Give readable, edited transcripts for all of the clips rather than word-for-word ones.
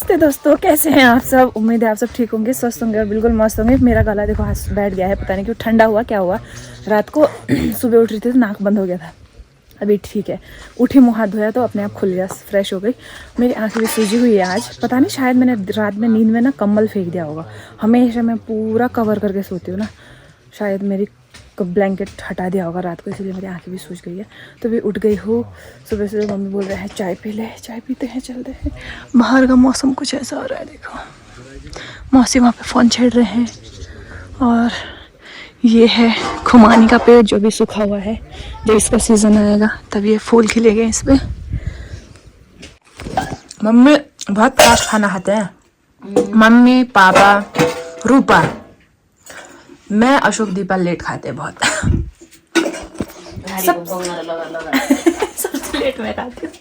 नमस्ते दोस्तों, कैसे हैं आप सब। उम्मीद है आप सब ठीक होंगे, स्वस्थ होंगे और बिल्कुल मस्त होंगे। मेरा गला देखो हाथ बैठ गया है, पता नहीं क्यों, ठंडा हुआ क्या हुआ। रात को सुबह उठ रही थी तो नाक बंद हो गया था, अभी ठीक है। उठी, मुँह हाथ धोया तो अपने आप खुल गया, फ्रेश हो गई। मेरी आँखें भी सूजी हुई है आज, पता नहीं शायद मैंने रात में नींद में ना कंबल फेंक दिया होगा। हमेशा मैं पूरा कवर करके सोती हूँ ना, शायद मेरी ब्लैंकेट हटा दिया होगा रात को, इसलिए मेरी आंखें भी सूज गई है। तो भी उठ गई हूँ सुबह से। मम्मी बोल रहे हैं चाय पी ले, चाय पीते हैं, चलते हैं। बाहर का मौसम कुछ ऐसा हो रहा है, देखो मौसी वहाँ पे फ़ोन छेड़ रहे हैं। और ये है खुमानी का पेड़ जो भी सूखा हुआ है, जब इसका सीज़न आएगा तब ये फूल खिलेंगे इस पर। मम्मी बहुत फास्ट खाना खाते हैं, मम्मी पापा रूपा। मैं अशोक दीपा लेट खाते हैं बहुत। सबसे लेट मैं खाती हूँ।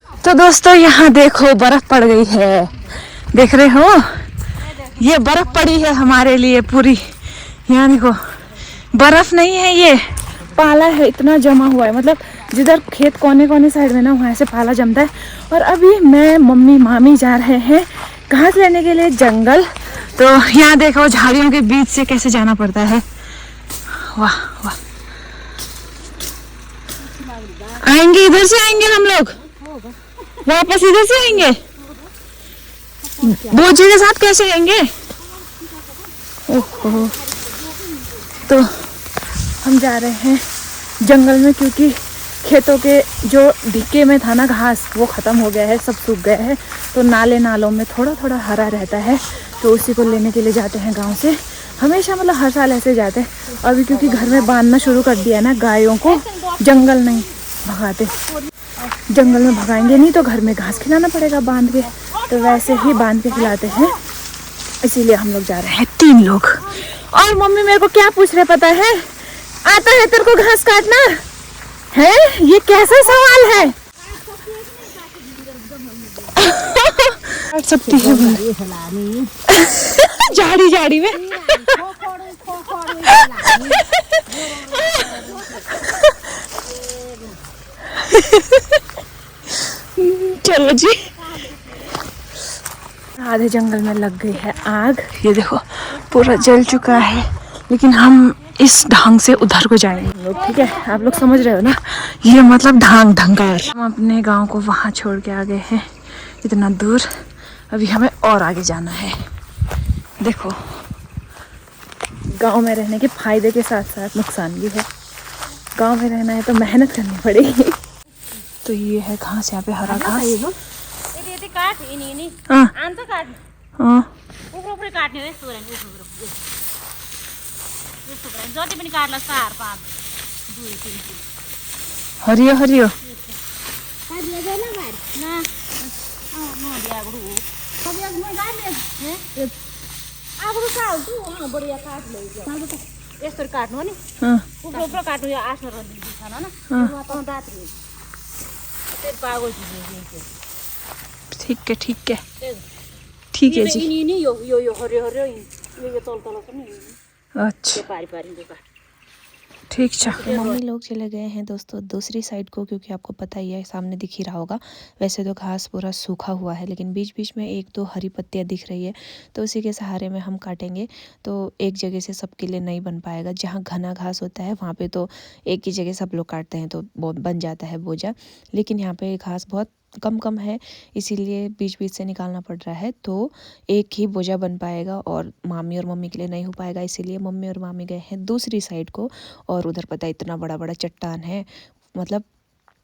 तो दोस्तों यहाँ देखो बर्फ पड़ गई है, देख रहे हो, ये बर्फ पड़ी है हमारे लिए पूरी। यहाँ देखो बर्फ नहीं है, ये पाला है, इतना जमा हुआ है। मतलब जिधर खेत कोने कोने साइड में ना, वहाँ से पाला जमता है। और अभी मैं मम्मी मामी जा रहे हैं घास लेने के लिए जंगल। तो यहाँ देखो झाड़ियों के बीच से कैसे जाना पड़ता है। वाह वाह, आएंगे इधर से, आएंगे हम लोग वापस इधर से आएंगे। बोझे के साथ कैसे आएंगे? ओहो, तो हम जा रहे हैं जंगल में, क्योंकि खेतों के जो ढिक्के में था ना घास, वो ख़त्म हो गया है, सब सूख गया है। तो नाले नालों में थोड़ा थोड़ा हरा रहता है, तो उसी को लेने के लिए जाते हैं गांव से। हमेशा मतलब हर साल ऐसे जाते हैं। अभी क्योंकि घर में बांधना शुरू कर दिया है ना गायों को, जंगल नहीं भगाते, जंगल में भगाएंगे नहीं तो घर में घास खिलाना पड़ेगा बांध के, तो वैसे ही बांध के खिलाते हैं। इसीलिए हम लोग जा रहे हैं 3 लोग। और मम्मी मेरे को क्या पूछ रहे पता है, आता है तेरे को घास काटना है? ये कैसा सवाल है? काट सकती है झाड़ी झाड़ी में। चलो जी, आधे जंगल में लग गई है आग, ये देखो पूरा जल चुका है। लेकिन हम इस ढंग से उधर को जाएंगे लोग, ठीक है, आप लोग समझ रहे हो ना, ये मतलब ढांग ढंकार। हम अपने गांव को वहाँ छोड़ के आ गए हैं इतना दूर, अभी हमें और आगे जाना है। देखो गांव में रहने के फायदे के साथ साथ नुकसान भी है। गांव में रहना है तो मेहनत करनी पड़ेगी। तो ये है घास, यहाँ पे हरा घास। हरियो हरियो काट्नु नि काट्नु, यो आठ ठीक है ठीक है ठीक है जी। अच्छा ठीक है। तो मम्मी लोग चले गए हैं दोस्तों दूसरी साइड को, क्योंकि आपको पता ही है, सामने दिख ही रहा होगा। वैसे तो घास पूरा सूखा हुआ है, लेकिन बीच बीच में 1-2 हरी पत्तियां दिख रही है, तो उसी के सहारे में हम काटेंगे। तो एक जगह से सबके लिए नहीं बन पाएगा। जहाँ घना घास होता है वहाँ पे तो एक ही जगह सब लोग काटते हैं, तो बन जाता है बोझा। लेकिन यहाँ पे घास बहुत कम है, इसीलिए बीच बीच से निकालना पड़ रहा है। तो एक ही बोझा बन पाएगा और मामी और मम्मी के लिए नहीं हो पाएगा, इसीलिए मम्मी और मामी गए हैं दूसरी साइड को। और उधर पता है इतना बड़ा बड़ा चट्टान है, मतलब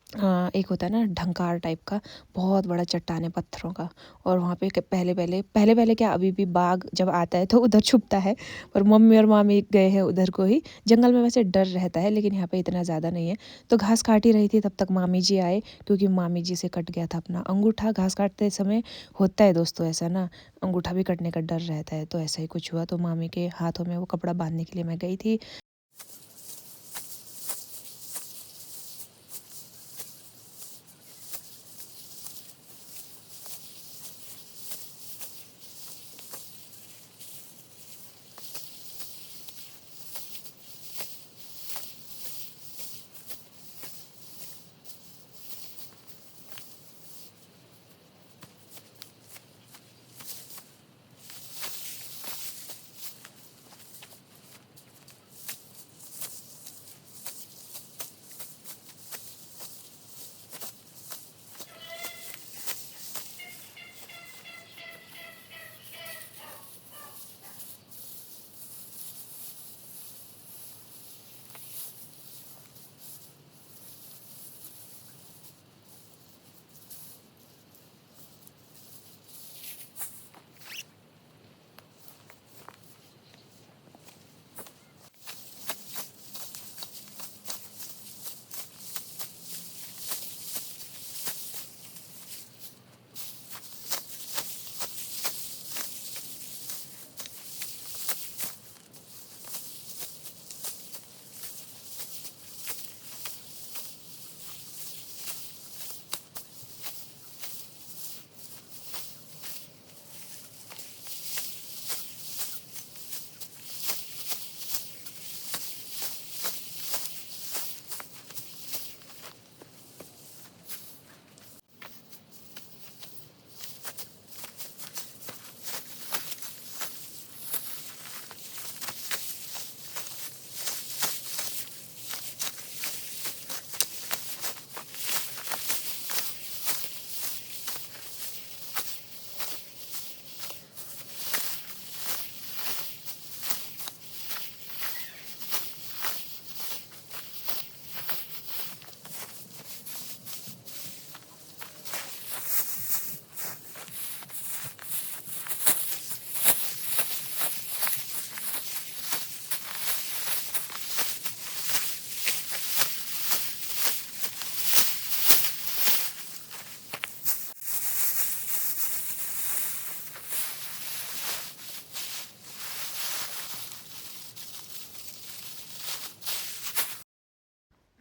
एक होता है ना ढंकार टाइप का, बहुत बड़ा चट्टान है पत्थरों का। और वहाँ पे पहले क्या, अभी भी बाघ जब आता है तो उधर छुपता है। पर मम्मी और मामी गए हैं उधर को ही। जंगल में वैसे डर रहता है लेकिन यहाँ पे इतना ज़्यादा नहीं है। तो घास काट ही रही थी तब तक मामी जी आए, क्योंकि मामी जी से कट गया था अपना अंगूठा। घास काटते समय होता है दोस्तों ऐसा ना, अंगूठा भी कटने का डर रहता है। तो ऐसा ही कुछ हुआ, तो मामी के हाथों में वो कपड़ा बांधने के लिए मैं गई थी।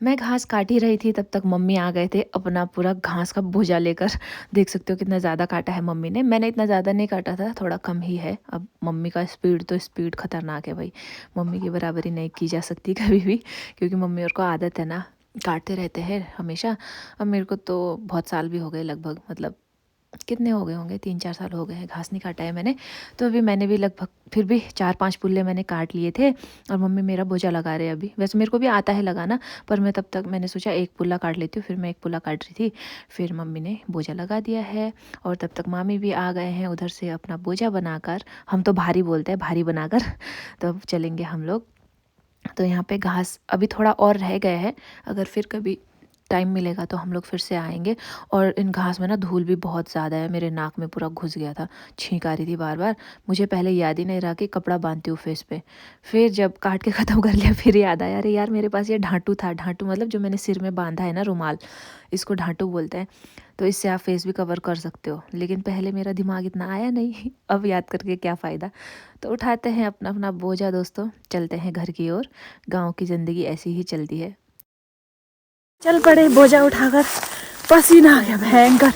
मैं घास काट ही रही थी तब तक मम्मी आ गए थे अपना पूरा घास का बोझा लेकर। देख सकते हो कितना ज़्यादा काटा है मम्मी ने। मैंने इतना ज़्यादा नहीं काटा था, थोड़ा कम ही है। अब मम्मी का स्पीड तो स्पीड खतरनाक है भाई, मम्मी की बराबरी नहीं की जा सकती कभी भी, क्योंकि मम्मी और को आदत है ना, काटते रहते हैं हमेशा। अब मेरे को तो बहुत साल भी हो गए, लगभग मतलब कितने हो गए होंगे, 3-4 साल हो गए हैं घास नहीं काटा है मैंने। तो अभी मैंने भी लगभग फिर भी 4-5 पुल्ले मैंने काट लिए थे, और मम्मी मेरा बोझा लगा रहे हैं अभी। वैसे मेरे को भी आता है लगाना, पर मैं तब तक मैंने सोचा एक पुल्ला काट लेती हूँ। फिर मैं एक पुल्ला काट रही थी, फिर मम्मी ने बोझा लगा दिया है। और तब तक मामी भी आ गए हैं उधर से अपना बोझा बनाकर, हम तो भारी बोलते हैं, भारी बनाकर। तो अब चलेंगे हम लोग। तो यहाँ पे घास अभी थोड़ा और रह गए है, अगर फिर कभी टाइम मिलेगा तो हम लोग फिर से आएंगे। और इन घास में ना धूल भी बहुत ज़्यादा है, मेरे नाक में पूरा घुस गया था, छींक आ रही थी बार बार। मुझे पहले याद ही नहीं रहा कि कपड़ा बांधती हूँ फेस पे। फिर जब काट के ख़त्म कर लिया फिर याद आया, अरे यार मेरे पास ये ढांटू था। ढांटू मतलब जो मैंने सिर में बांधा है ना, रुमाल, इसको ढांटू बोलते हैं। तो इससे आप फेस भी कवर कर सकते हो, लेकिन पहले मेरा दिमाग इतना आया नहीं, अब याद करके क्या फ़ायदा। तो उठाते हैं अपना अपना बोझा दोस्तों, चलते हैं घर की ओर। गाँव की ज़िंदगी ऐसी ही चलती है। चल पड़े बोझा उठाकर, पसीना आ गया भयंकर।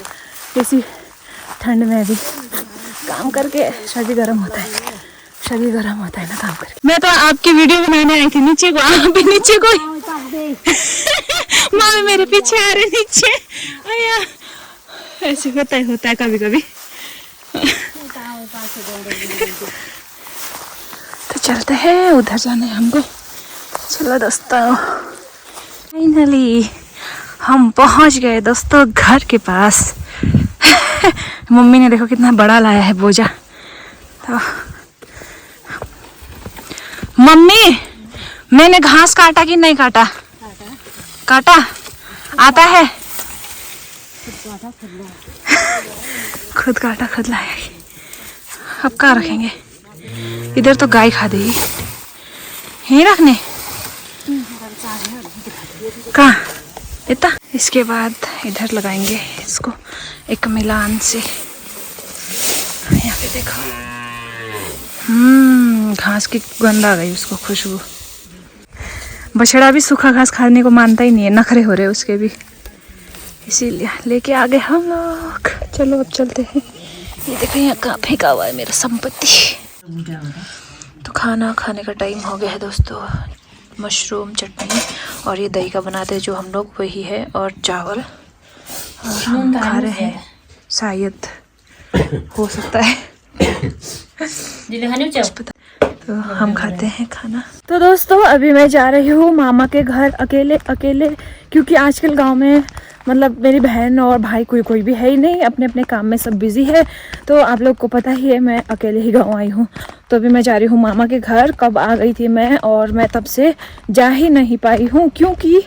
इसी ठंड में भी काम करके शरीर गर्म होता है, शरीर गर्म होता है ना काम करके। मैं तो आपकी वीडियो बनाने आई थी नीचे को, आप भी नीचे को माँ मेरे पीछे आ रहे नीचे। अया ऐसे होता है कभी कभी। तो चलते हैं, उधर जाना है हमको। चलो दोस्तों, फाइनली हम पहुंच गए दोस्तों घर के पास। मम्मी ने देखो कितना बड़ा लाया है बोझा। तो मम्मी, मैंने घास काटा कि नहीं काटा? काटा आता है। खुद का आटा खुद लाएगी। अब कहाँ रखेंगे? इधर तो गाय खा देगी। यहीं रखने कहाँ इतना। इसके बाद इधर लगाएंगे इसको एक मिलान से। यहाँ पे देखो घास की गंध आ गई, उसको खुशबू। बछड़ा भी सूखा घास खाने को मानता ही नहीं है, नखरे हो रहे उसके भी, इसीलिए लेके आ गए हम लोग। चलो अब चलते हैं। ये देखो यहाँ कहाँ फेंका हुआ है मेरा संपत्ति। तो खाना खाने का टाइम हो गया है दोस्तों। मशरूम चटनी और ये दही का बनाते हैं जो हम लोग, वही है, और चावल। और हम खा रहे हैं, शायद हो सकता है तो हम खाते हैं खाना। तो दोस्तों अभी मैं जा रही हूँ मामा के घर अकेले, क्योंकि आजकल गांव में मतलब मेरी बहन और भाई कोई भी है ही नहीं, अपने अपने काम में सब बिजी है। तो आप लोग को पता ही है मैं अकेले ही गांव आई हूँ। तो अभी मैं जा रही हूँ मामा के घर। कब आ गई थी मैं, और मैं तब से जा ही नहीं पाई हूँ, क्योंकि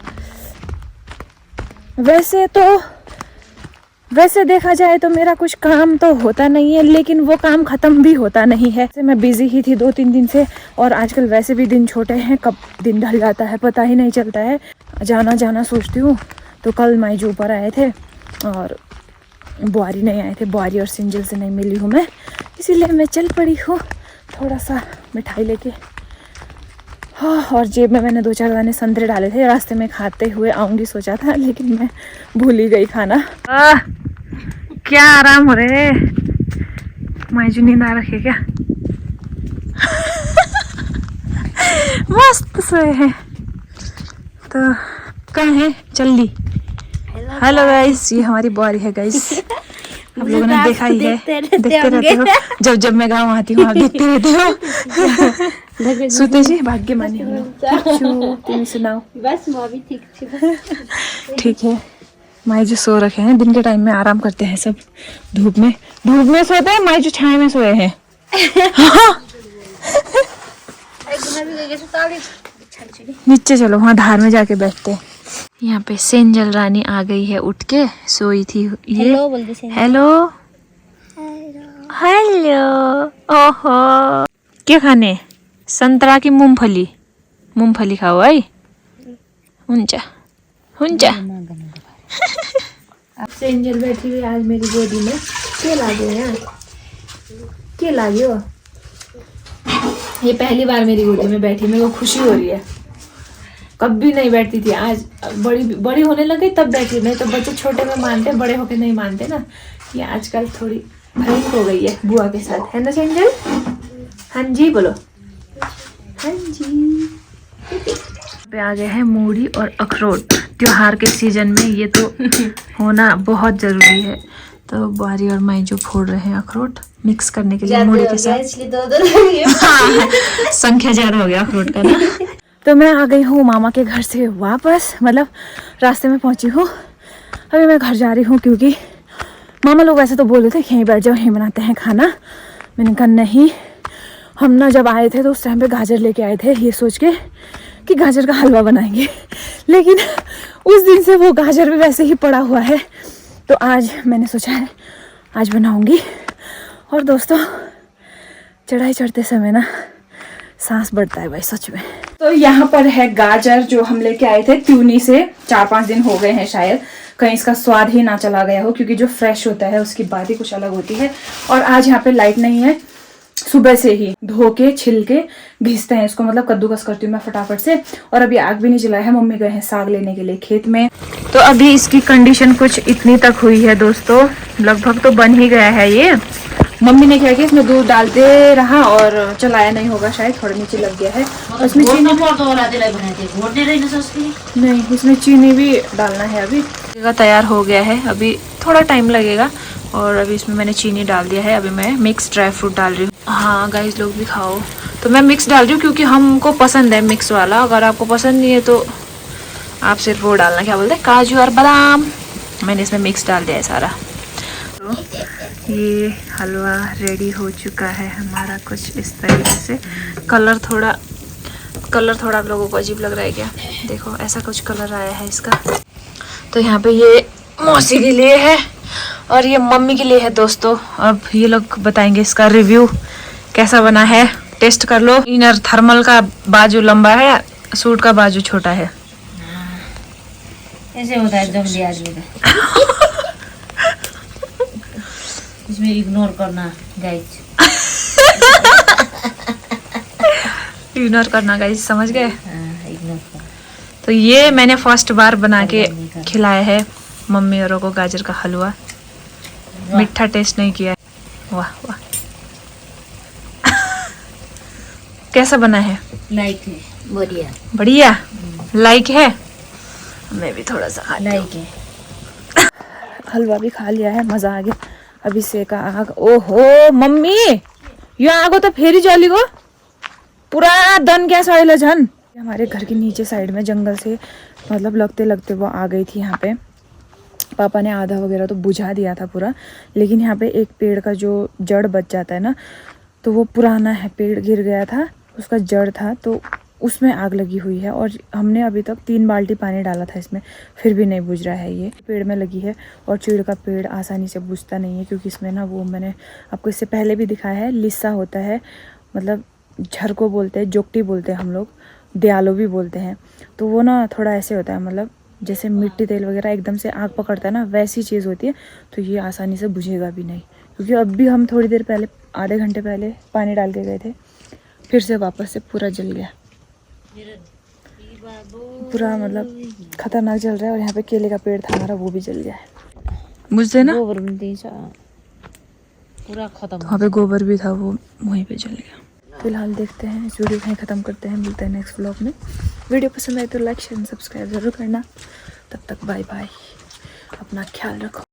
वैसे देखा जाए तो मेरा कुछ काम तो होता नहीं है, लेकिन वो काम ख़त्म भी होता नहीं है। मैं बिज़ी ही थी 2-3 दिन से, और आजकल वैसे भी दिन छोटे हैं, कब दिन ढल जाता है पता ही नहीं चलता है। जाना सोचती हूँ। तो कल मायजू ऊपर आए थे और बुआरी नहीं आए थे, बुआरी और सिंजल से नहीं मिली हूँ मैं, इसीलिए मैं चल पड़ी हूँ थोड़ा सा मिठाई लेके। हाँ, और जेब में मैंने 2-4 दाने संतरे डाले थे, रास्ते में खाते हुए आऊँगी सोचा था, लेकिन मैं भूल ही गई खाना। क्या आराम हो रहे है। मायजू नींद आ रखी है क्या? मस्त सोए हैं। तो कहाँ है चल्ली? हेलो गाइस, ये हमारी बुआरी है गाइस। आप लोगों ने देखा ही है, देखते रहते हो जब मैं गाँव आती हूँ, आप देखते रहते हो। सुते जी भाग्य मानी हम लोग। तुम सुनाओ। बस मैं भी ठीक है। मायजू सो रखे हैं, दिन के टाइम में आराम करते हैं सब। धूप में सोते हैं, मायजू छाया में सोए हैं। नीचे चलो, वहाँ धार में जाके बैठते हैं। यहाँ पे सेंजल रानी आ गई है, उठ के सोई थी ये। हेलो ओहो, क्या खाने? संतरा की मूंगफली खाओ है। हुन्छ सेंजल बैठी हुई आज मेरी गोदी में। क्या लाग्यो? ये पहली बार मेरी गोदी में बैठी, मेरे को खुशी हो रही है। कभी नहीं बैठती थी, आज बड़ी होने लगी तब बैठी। नहीं तो बच्चे छोटे में मानते, बड़े होके नहीं मानते ना। ये आजकल थोड़ी भयंकर हो गई है बुआ के साथ, है ना सेंजल? हाँ जी बोलो। हाँ जी। पे आ गए हैं मूढ़ी और अखरोट। त्योहार के सीजन में ये तो होना बहुत जरूरी है। तो बुआरी और मायजू फोड़ रहे हैं अखरोट मिक्स करने के लिए मूढ़ी के साथ। संख्या ज्यादा हो गया अखरोट का ना। तो मैं आ गई हूँ मामा के घर से वापस, मतलब रास्ते में पहुँची हूँ। अभी मैं घर जा रही हूँ, क्योंकि मामा लोग वैसे तो बोल रहे थे यहीं बैठ जाओ, यहीं बनाते हैं खाना। मैंने कहा नहीं, हम ना जब आए थे तो उस टाइम पे गाजर लेके आए थे, ये सोच के कि गाजर का हलवा बनाएंगे, लेकिन उस दिन से वो गाजर भी वैसे ही पड़ा हुआ है। तो आज मैंने सोचा है आज बनाऊंगी। और दोस्तों चढ़ाई चढ़ते समय ना सांस बढ़ता है भाई सच में। तो यहाँ पर है गाजर जो हम लेके आए थे त्यूनी से, 4-5 दिन हो गए हैं शायद, कहीं इसका स्वाद ही ना चला गया हो, क्योंकि जो फ्रेश होता है उसकी बात ही कुछ अलग होती है। और आज यहाँ पे लाइट नहीं है, सुबह से ही धो के छिल के घिसते हैं इसको, मतलब कद्दूकस करती हूँ मैं फटाफट से। और अभी आग भी नहीं जलाया है, मम्मी गए हैं साग लेने के लिए खेत में। तो अभी इसकी कंडीशन कुछ इतनी तक हुई है दोस्तों, लगभग तो बन ही गया है ये। मम्मी ने क्या किया, इसमें दूध डालते रहा और चलाया नहीं होगा शायद, थोड़ा नीचे लग गया है। उसमें चीनी नहीं, इसमें चीनी भी डालना है। अभी तैयार हो गया है, अभी थोड़ा टाइम लगेगा। और अभी इसमें मैंने चीनी डाल दिया है। अभी मैं मिक्स ड्राई फ्रूट डाल रही हूँ। हाँ गाइस लोग भी खाओ। तो मैं मिक्स डाल रही हूँ क्योंकि हमको पसंद है मिक्स वाला। अगर आपको पसंद नहीं है तो आप सिर्फ वो डालना, क्या बोलते हैं, काजू और बादाम। मैंने इसमें मिक्स डाल दिया है सारा। तो ये हलवा रेडी हो चुका है हमारा, कुछ इस तरीके से। कलर थोड़ा आप लोगों को अजीब लग रहा है क्या? देखो ऐसा कुछ कलर आया है इसका। तो यहाँ पे ये मौसी के लिए है और ये मम्मी के लिए है दोस्तों। अब ये लोग बताएंगे इसका रिव्यू कैसा बना है। टेस्ट कर लो। इनर थर्मल का बाजू लंबा है, सूट का बाजू छोटा है। ऐसे होता है जंगली आदमी का। इसमें इग्नोर करना गाइस। इग्नोर करना गाइस, समझ गए। इग्नोर कर। तो ये मैंने फर्स्ट बार बना के खिलाया है मम्मी औरों को गाजर का हलवा। मीठा टेस्ट नहीं किया है। वाह वाह। कैसा बना है? लाइक है, बढ़िया बढ़िया। लाइक है। मैं भी थोड़ा सा लाइक है। हलवा भी खा लिया है, मजा आ गया। अभी सेका आग। ओहो मम्मी, यो आगो तो फेरी चली गो पूरा दन क्या सड़ेला झन। हमारे घर के नीचे साइड में जंगल से मतलब लगते लगते वो आ गई थी यहाँ पे। पापा ने आधा वगैरह तो बुझा दिया था पूरा, लेकिन यहाँ पे एक पेड़ का जो जड़ बच जाता है ना, तो वो पुराना है, पेड़ गिर गया था, उसका जड़ था, तो उसमें आग लगी हुई है। और हमने अभी तक 3 बाल्टी पानी डाला था इसमें, फिर भी नहीं बुझ रहा है। ये पेड़ में लगी है और चीड़ का पेड़ आसानी से बुझता नहीं है, क्योंकि इसमें ना वो मैंने आपको इससे पहले भी दिखाया है, लिस्सा होता है, मतलब झरको बोलते हैं, जोकटी बोलते हैं हम लोग, दयालो भी बोलते हैं। तो वो ना थोड़ा ऐसे होता है, मतलब जैसे मिट्टी तेल वगैरह एकदम से आग पकड़ता है ना, वैसी चीज़ होती है। तो ये आसानी से बुझेगा भी नहीं, क्योंकि अब भी हम थोड़ी देर पहले, आधे घंटे पहले पानी डाल के गए थे, फिर से वापस से पूरा जल गया पूरा, मतलब खतरनाक जल रहा है। और यहाँ पे केले का पेड़ था हमारा, वो भी जल गया है। बुझते ना, गोबर में पूरा खत्म। वहाँ पे गोबर भी था, वो वहीं पे जल गया। फिलहाल देखते हैं, इस वीडियो को यहीं ख़त्म करते हैं। मिलते हैं नेक्स्ट व्लॉग में। वीडियो पसंद आए तो लाइक शेयर सब्सक्राइब ज़रूर करना। तब तक बाय बाय, अपना ख्याल रखो।